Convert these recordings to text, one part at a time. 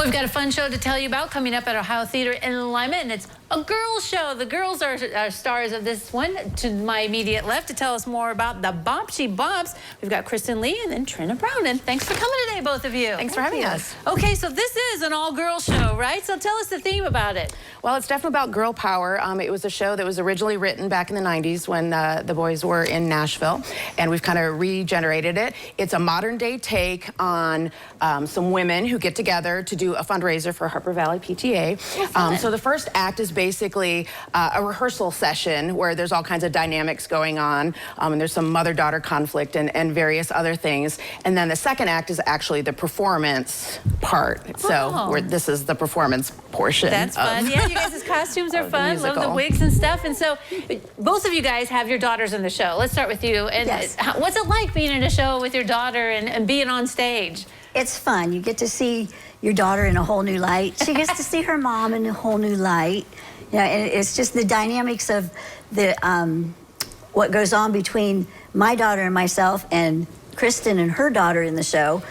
Well, we've got a fun show to tell you about coming up at Ohio Theater in Lima, and it's a girls' show. The girls are stars of this one. To my immediate left to tell us more about the Bop She Bops, we've got Kristin Lee and then Tryna Brown. And thanks for coming today, both of you. Thanks for having us. Okay, so this is an all-girls show, right? So tell us the theme about it. Well, it's definitely about girl power. It was a show that was originally written back in the 90s when the boys were in Nashville, and we've kind of regenerated it. It's a modern-day take on some women who get together to do a fundraiser for Harper Valley PTA. So the first act is basically a rehearsal session where there's all kinds of dynamics going on, and there's some mother-daughter conflict and various other things. And then the second act is actually the performance part. So this is the performance portion. That's fun. Yeah, you guys' costumes are fun. Love the wigs and stuff. And so both of you guys have your daughters in the show. Let's start with you. And yes. What's it like being in a show with your daughter and being on stage? It's fun. You get to see your daughter in a whole new light. She gets to see her mom in a whole new light. Yeah, and it's just the dynamics of the what goes on between my daughter and myself and Kristin and her daughter in the show.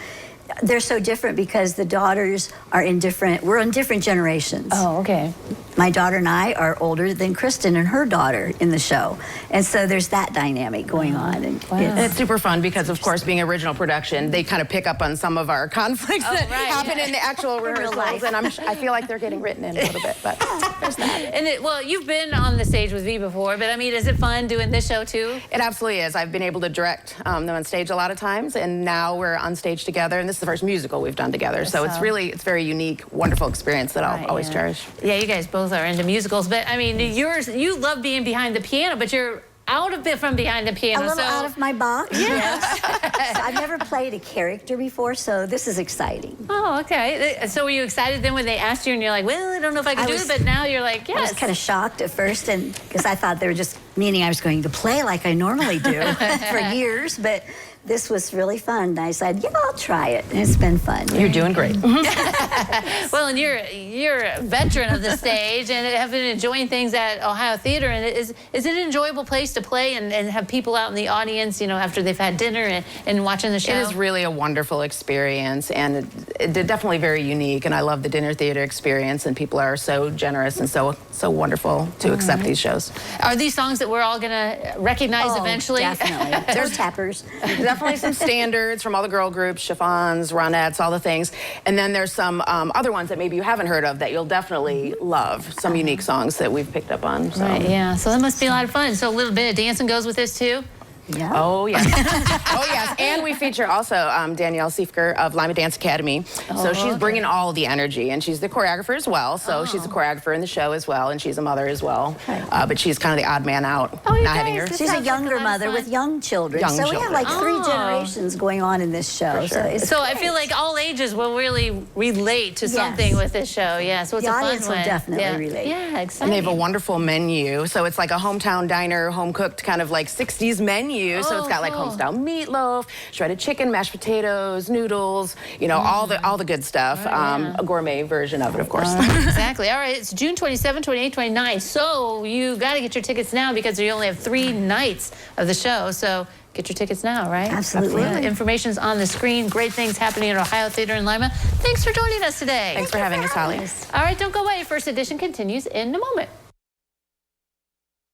They're so different because the daughters are we're in different generations. Oh, okay. My daughter and I are older than Kristin and her daughter in the show. And so there's that dynamic going on. And it's super fun because, of course, being original production, they kind of pick up on some of our conflicts that happen in the actual rehearsals. And I feel like they're getting written in a little bit, but there's that. And well, you've been on the stage with V before, but I mean, is it fun doing this show too? It absolutely is. I've been able to direct them on stage a lot of times, and now we're on stage together, and this is the first musical we've done together. So it's very unique, wonderful experience that I'll always cherish. Yeah, you guys both are into musicals, but I mean, you love being behind the piano, but you're out a bit from behind the piano. A little out of my box. Yes. So I've never played a character before, so this is exciting. Oh, okay. So were you excited then when they asked you and you're like, well, I don't know if I can do it, but now you're like, yes. I was kind of shocked at first, and because I thought they were just meaning I was going to play like I normally do for years, but this was really fun. I said, yeah, I'll try it. And it's been fun. You're doing great. Well, and you're a veteran of the stage and have been enjoying things at Ohio Theater. And is it an enjoyable place to play and have people out in the audience, you know, after they've had dinner and watching the show? It is really a wonderful experience, and it's definitely very unique. And I love the dinner theater experience, and people are so generous and so wonderful to accept these shows. Are these songs that we're all going to recognize eventually? Definitely. There's tappers. Definitely some standards from all the girl groups, chiffons, ronettes, all the things. And then there's some other ones that maybe you haven't heard of that you'll definitely love. Some unique songs that we've picked up on. So. Right, yeah. So that must be a lot of fun. So a little bit of dancing goes with this too? Yeah. Oh, yes. Oh, yes. And we feature also Danielle Siefker of Lima Dance Academy. So she's bringing all the energy, and she's the choreographer as well. So she's a choreographer in the show as well, and she's a mother as well. But she's kind of the odd man out, not having her. She's a younger mother with young children. So we have like 3 generations going on in this show. Sure. So I feel like all ages will really relate to something with this show. Yeah, so it's a fun one. The audience will definitely relate. Yeah, exciting. And they have a wonderful menu. So it's like a hometown diner, home-cooked kind of like 60s menu. So it's got like home-style meatloaf, shredded chicken, mashed potatoes, noodles, you know, all the good stuff. A gourmet version of it, of course. Exactly. All right, it's June 27, 28, 29. So you got to get your tickets now because you only have 3 nights of the show. So get your tickets now, right? Absolutely. Information's on the screen. Great things happening at Ohio Theater in Lima. Thanks for joining us today. Thanks for having us, Holly. All right, don't go away. First Edition continues in a moment.